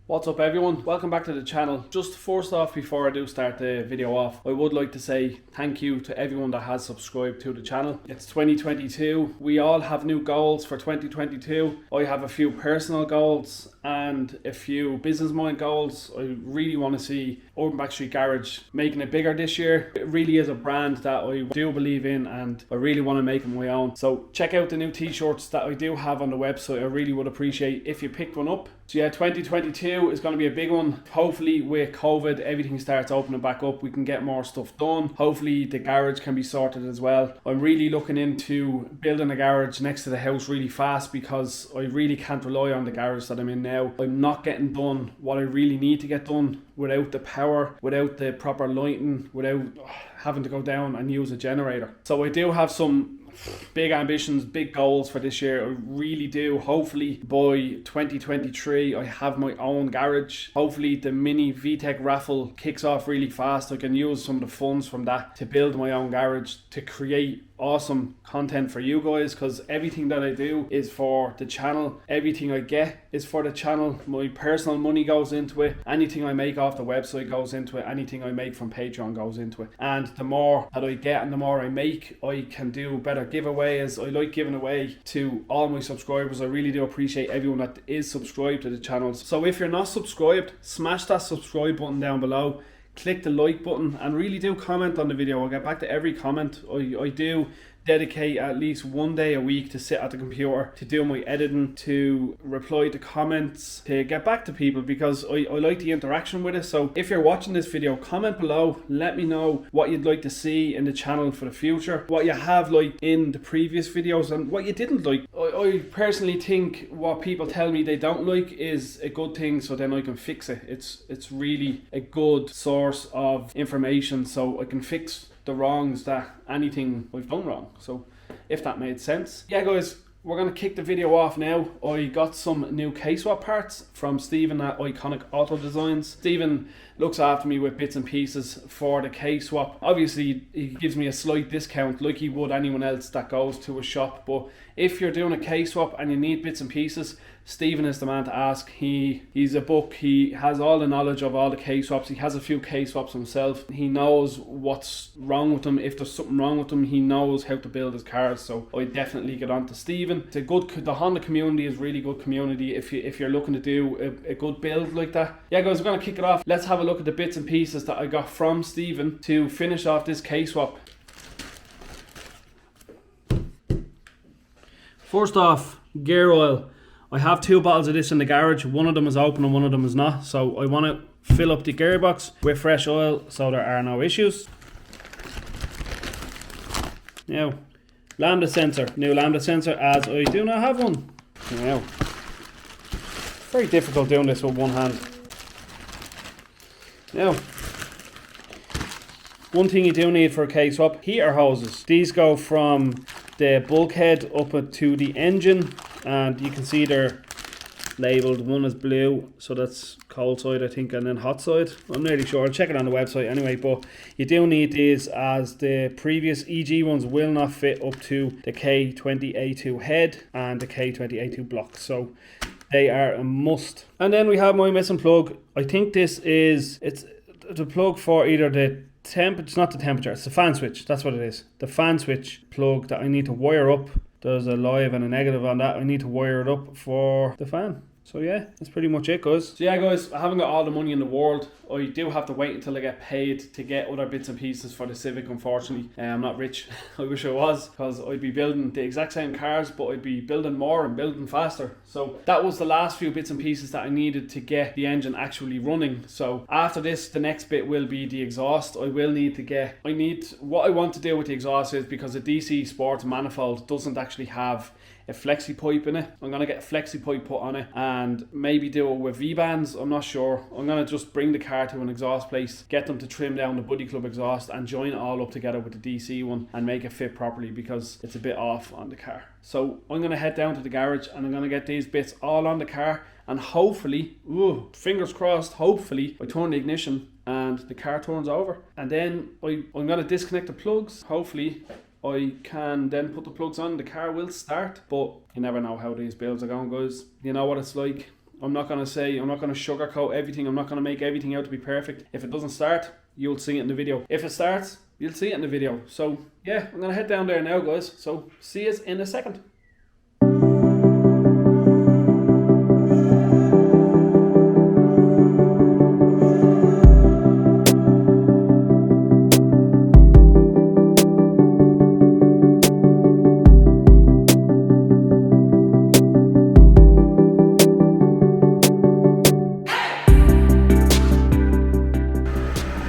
What's up everyone, welcome back to the channel. Just first off, before I do start the video off, I would like to say thank you to everyone that has subscribed to the channel. It's 2022, we all have new goals for 2022. I have a few personal goals and a few business mind goals. I really want to see Urban Backstreet Garage making it bigger this year. It really is a brand that I do believe in and I really want to make it my own. So check out the new t-shirts that I do have on the website. I really would appreciate if you picked one up. So yeah, 2022 is going to be a big one. Hopefully with COVID, everything starts opening back up. We can get more stuff done. Hopefully the garage can be sorted as well. I'm really looking into building a garage next to the house really fast because I really can't rely on the garage that I'm in now. I'm not getting done what I really need to get done without the power, without the proper lighting, without having to go down and use a generator. So I do have some big ambitions, big goals for this year. I really do. Hopefully by 2023 I have my own garage. Hopefully the mini VTEC raffle kicks off really fast. I can use some of the funds from that to build my own garage, to create awesome content for you guys, because everything that I do is for the channel. Everything I get is for the channel. My personal money goes into it. Anything I make off the website goes into it. Anything I make from Patreon goes into it. And the more that I get and the more I make, I can do better giveaways. I like giving away to all my subscribers. I really do appreciate everyone that is subscribed to the channels. So if you're not subscribed, smash that subscribe button down below. Click the like button and really do comment on the video. I'll get back to every comment. I do dedicate at least one day a week to sit at the computer, to do my editing, to reply to comments, to get back to people, because I like the interaction with it. So if you're watching this video, comment below, let me know what you'd like to see in the channel for the future, what you have liked in the previous videos and what you didn't like. I personally think what people tell me they don't like is a good thing, so then I can fix it. It's really a good source of information, so I can fix the wrongs that anything I've done wrong. So if that made sense. Yeah guys, we're going to kick the video off now. I got some new Kswap parts from Stephen at Iconic Auto Designs. Stephen looks after me with bits and pieces for the Kswap. Obviously he gives me a slight discount like he would anyone else that goes to a shop, but if you're doing a Kswap and you need bits and pieces, Stephen is the man to ask. He's a book. He has all the knowledge of all the Kswaps. He has a few Kswaps himself. He knows what's wrong with them. If there's something wrong with them, he knows how to build his cars. So I definitely get on to Stephen. It's a good, the Honda community is really good community if you're looking to do a good build like that. Yeah guys, we're going to kick it off. Let's have a look at the bits and pieces that I got from Stephen to finish off this Kswap. First off, gear oil. I have two bottles of this in the garage. One of them is open and one of them is not. So I want to fill up the gearbox with fresh oil so there are no issues. Now, Lambda sensor. New Lambda sensor, as I do not have one. Now, very difficult doing this with one hand. Now, one thing you do need for a K-swap, heater hoses. These go from the bulkhead up to the engine, and you can see they're labelled. One is blue, so that's cold side I think, and then hot side. I'm nearly sure, I'll check it on the website anyway, but you do need these, as the previous EG ones will not fit up to the K20 A2 head and the K20 A2 block, so they are a must. And then we have my missing plug. I think this is, it's the plug for either the it's not the temperature, it's the fan switch. That's what it is, the fan switch plug that I need to wire up. There's a live and a negative on that. I need to wire it up for the fan. So yeah, that's pretty much it guys. So yeah guys, I haven't got all the money in the world. I do have to wait until I get paid to get other bits and pieces for the Civic, unfortunately. I'm not rich. I wish I was, because I'd be building the exact same cars, but I'd be building more and building faster. So that was the last few bits and pieces that I needed to get the engine actually running. So after this, the next bit will be the exhaust. What I want to do with the exhaust is, because the DC Sports manifold doesn't actually have a flexi pipe in it, I'm going to get a flexi pipe put on it and maybe do it with V-bands. I'm not sure. I'm going to just bring the car to an exhaust place, get them to trim down the Buddy Club exhaust and join it all up together with the DC one and make it fit properly, because it's a bit off on the car. So I'm going to head down to the garage and I'm going to get these bits all on the car, and hopefully, fingers crossed, hopefully I turn the ignition and the car turns over, and then I'm going to disconnect the plugs. Hopefully I can then put the plugs on, the car will start, but you never know how these builds are going guys. You know what it's like. I'm not going to sugarcoat everything. I'm not going to make everything out to be perfect. If it doesn't start, you'll see it in the video. If it starts, you'll see it in the video. So yeah, I'm going to head down there now, guys. So see us in a second.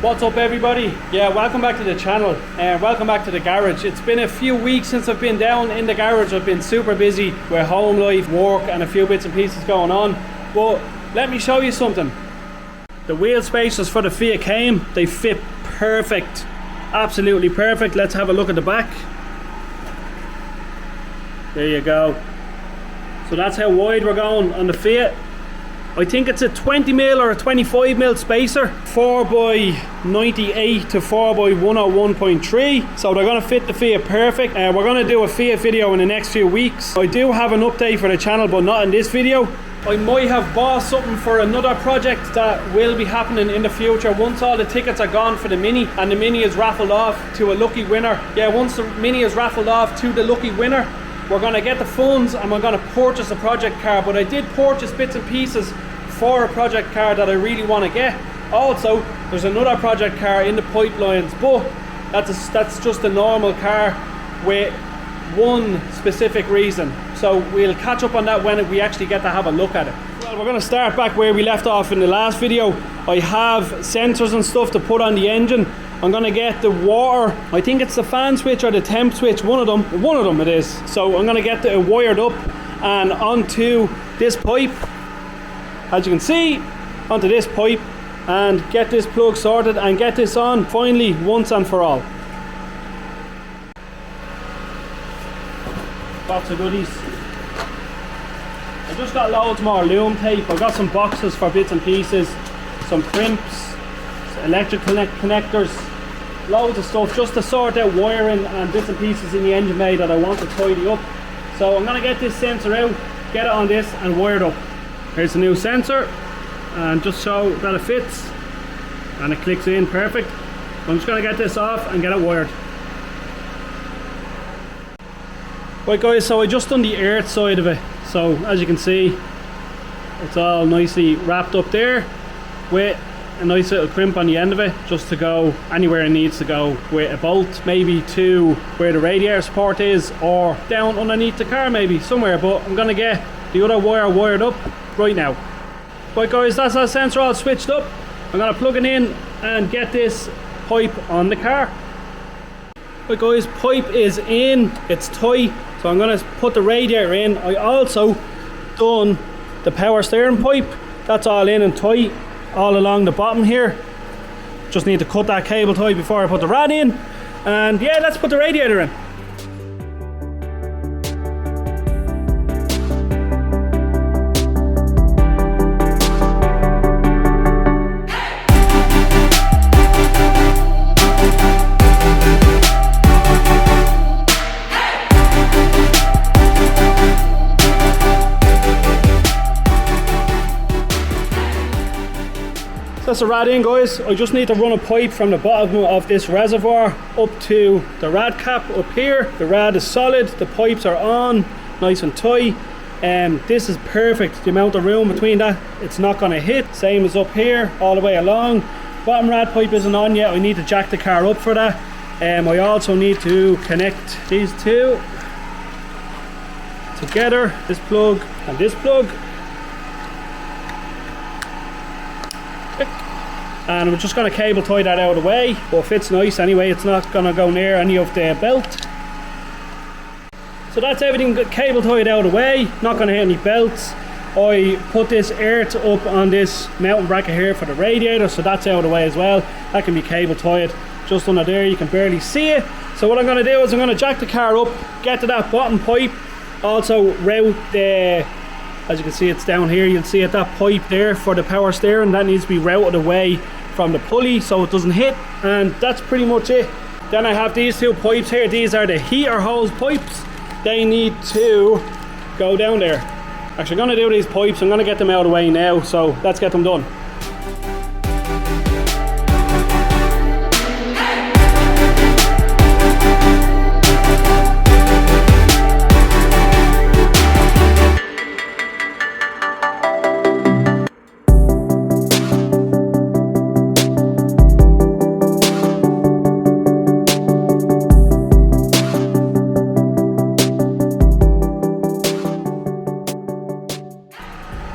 What's up everybody? Yeah, welcome back to the channel and welcome back to the garage. It's been a few weeks since I've been down in the garage. I've been super busy with home life, work and a few bits and pieces going on. But let me show you something. The wheel spacers for the Fiat came. They fit perfect. Absolutely perfect. Let's have a look at the back. There you go. So that's how wide we're going on the Fiat. I think it's a 20mm or a 25mm spacer, 4x98 to 4x101.3, so they're going to fit the Fiat perfect. We're going to do a Fiat video in the next few weeks. I do have an update for the channel, but not in this video. I might have bought something for another project that will be happening in the future once all the tickets are gone for the Mini and the Mini is raffled off to a lucky winner. Yeah, once the Mini is raffled off to the lucky winner, we're going to get the funds and we're going to purchase a project car. But I did purchase bits and pieces for a project car that I really want to get. Also, there's another project car in the pipelines, but that's just a normal car with one specific reason. So we'll catch up on that when we actually get to have a look at it. Well, we're going to start back where we left off in the last video. I have sensors and stuff to put on the engine. I'm going to get the water, I think it's the fan switch or the temp switch, one of them it is. So I'm going to get it wired up and onto this pipe, as you can see, onto this pipe, and get this plug sorted and get this on finally once and for all. Lots of goodies. I just got loads more loom tape. I got some boxes for bits and pieces, some crimps, electric connectors, loads of stuff just to sort out wiring and bits and pieces in the engine bay that I want to tidy up. So I'm going to get this sensor out, get it on this and wire it up. Here's the new sensor, and just so that it fits and it clicks in perfect. I'm just going to get this off and get it wired. Right guys, so I just done the earth side of it. So as you can see, it's all nicely wrapped up there with a nice little crimp on the end of it, just to go anywhere it needs to go with a bolt, maybe to where the radiator support is or down underneath the car, maybe somewhere. But I'm going to get the other wire wired up right now. Right guys, that's our sensor all switched up. I'm going to plug it in and get this pipe on the car. Right guys, pipe is in, it's tight, so I'm going to put the radiator in. I also done the power steering pipe, that's all in and tight all along the bottom here. Just need to cut that cable tie before I put the rad in, and yeah, let's put the radiator in. That's the rad in guys. I just need to run a pipe from the bottom of this reservoir up to the rad cap up here. The rad is solid, the pipes are on, nice and tight. This is perfect, the amount of room between that, it's not going to hit. Same as up here, all the way along. Bottom rad pipe isn't on yet, I need to jack the car up for that. I also need to connect these two together, this plug and this plug. And we're just going to cable tie that out of the way, but it fits nice anyway, it's not going to go near any of the belt. So that's everything cable tied out of the way, not going to hit any belts. I put this earth up on this mounting bracket here for the radiator, so that's out of the way as well. That can be cable tied just under there, you can barely see it. So what I'm going to do is I'm going to jack the car up, get to that bottom pipe, also route the, as you can see it's down here, you'll see it, that pipe there for the power steering, that needs to be routed away from the pulley so it doesn't hit, and that's pretty much it. Then I have these two pipes here, these are the heater hose pipes, they need to go down there. Actually, I'm going to do these pipes. I'm going to get them out of the way now, so let's get them done.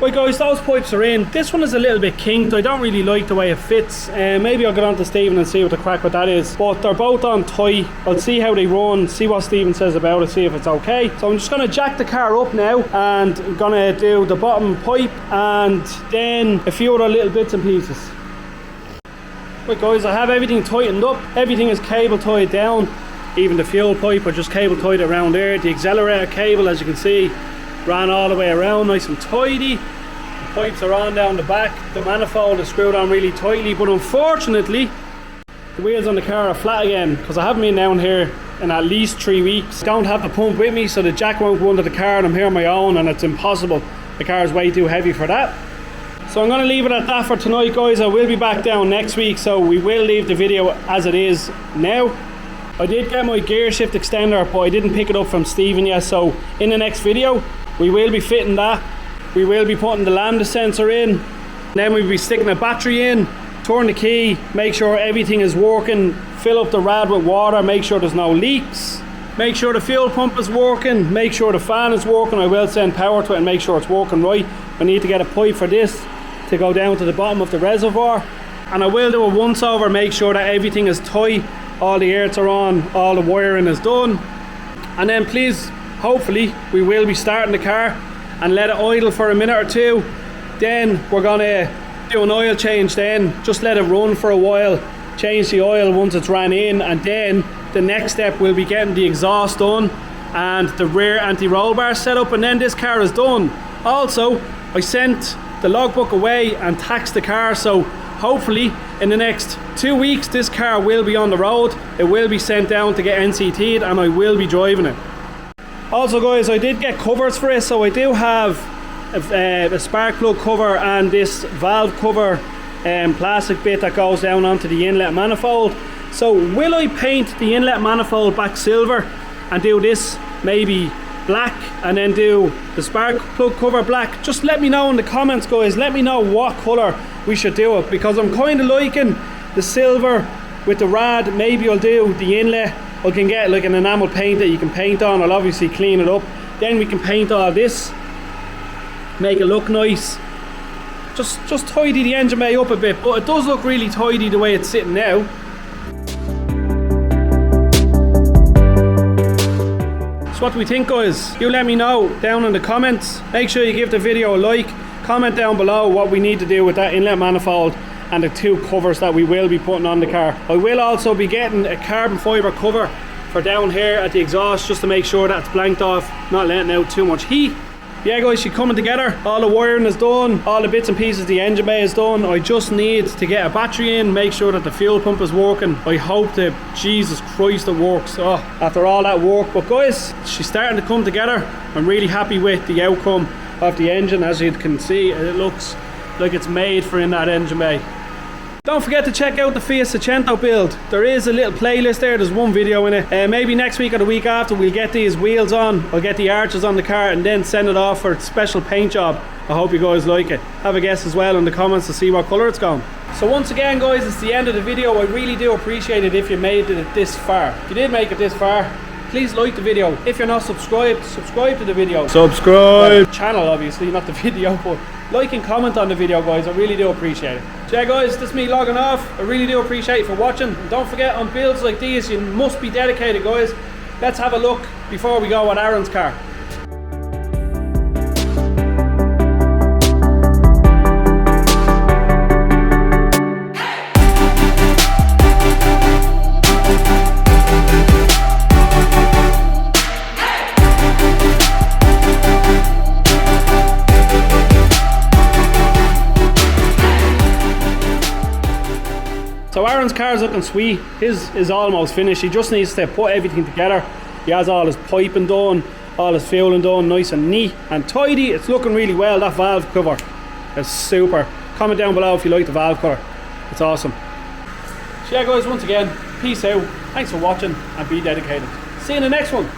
Right guys, those pipes are in. This one is a little bit kinked. I don't really like the way it fits. Maybe I'll get on to Stephen and see what the crack with that is. But they're both on tight. I'll see how they run, see what Stephen says about it, see if it's okay. So I'm just going to jack the car up now and I'm going to do the bottom pipe and then a few other little bits and pieces. Right guys, I have everything tightened up. Everything is cable tied down. Even the fuel pipe, I just cable tied around there. The accelerator cable, as you can see, ran all the way around nice and tidy. The pipes are on down the back. The manifold is screwed on really tightly, but unfortunately the wheels on the car are flat again because I haven't been down here in at least 3 weeks. I don't have the pump with me, so the jack won't go under the car and I'm here on my own and it's impossible. The car is way too heavy for that. So I'm going to leave it at that for tonight guys. I will be back down next week, so we will leave the video as it is now. I did get my gear shift extender, but I didn't pick it up from Stephen yet, so in the next video we will be fitting that. We will be putting the Lambda sensor in, then we'll be sticking a battery in, turn the key, make sure everything is working, fill up the rad with water, make sure there's no leaks, make sure the fuel pump is working, make sure the fan is working. I will send power to it and make sure it's working right. I need to get a pipe for this to go down to the bottom of the reservoir, and I will do a once over, make sure that everything is tight, all the earths are on, all the wiring is done, and then please, hopefully we will be starting the car and let it idle for a minute or two. Then we're gonna do an oil change, then just let it run for a while, change the oil once it's ran in, and then the next step will be getting the exhaust done and the rear anti-roll bar set up, and then this car is done. Also, I sent the logbook away and taxed the car, so hopefully in the next 2 weeks this car will be on the road. It will be sent down to get NCT'd and I will be driving it. Also guys, I did get covers for it, so I do have a spark plug cover and this valve cover plastic bit that goes down onto the inlet manifold. So will I paint the inlet manifold back silver and do this maybe black and then do the spark plug cover black? Just let me know in the comments guys, let me know what colour we should do it, because I'm kind of liking the silver with the rad. Maybe I'll do the inlet, I can get like an enamel paint that you can paint on. I'll obviously clean it up, then we can paint all this, make it look nice, just tidy the engine bay up a bit, but it does look really tidy the way it's sitting now. So what do we think guys? You let me know down in the comments. Make sure you give the video a like, comment down below what we need to do with that inlet manifold and the two covers that we will be putting on the car. I will also be getting a carbon fibre cover for down here at the exhaust, just to make sure that it's blanked off, not letting out too much heat. Yeah guys, she's coming together. All the wiring is done, all the bits and pieces, the engine bay is done. I just need to get a battery in, make sure that the fuel pump is working. I hope that, Jesus Christ, it works. Oh, after all that work. But guys, she's starting to come together. I'm really happy with the outcome of the engine. As you can see, it looks like it's made for in that engine bay. Don't forget to check out the Fiat Seicento build. There is a little playlist there, there's one video in it. Maybe next week or the week after we'll get these wheels on, I'll get the arches on the car and then send it off for a special paint job. I hope you guys like it. Have a guess as well in the comments to see what colour it's going. So once again guys, it's the end of the video. I really do appreciate it if you made it this far. If you did make it this far, please like the video. If you're not subscribed, subscribe to the video. Subscribe! The channel obviously, not the video, but like and comment on the video guys, I really do appreciate it. So yeah guys, this is me logging off. I really do appreciate you for watching. And don't forget, on builds like these you must be dedicated guys. Let's have a look before we go at Aaron's car. So Aaron's car is looking sweet. His is almost finished. He just needs to put everything together. He has all his piping done, All his fueling done, nice and neat and tidy. It's looking really well. That valve cover is super. Comment down below if you like the valve cover. It's awesome. So yeah guys, once again, peace out. Thanks for watching and be dedicated. See you in the next one.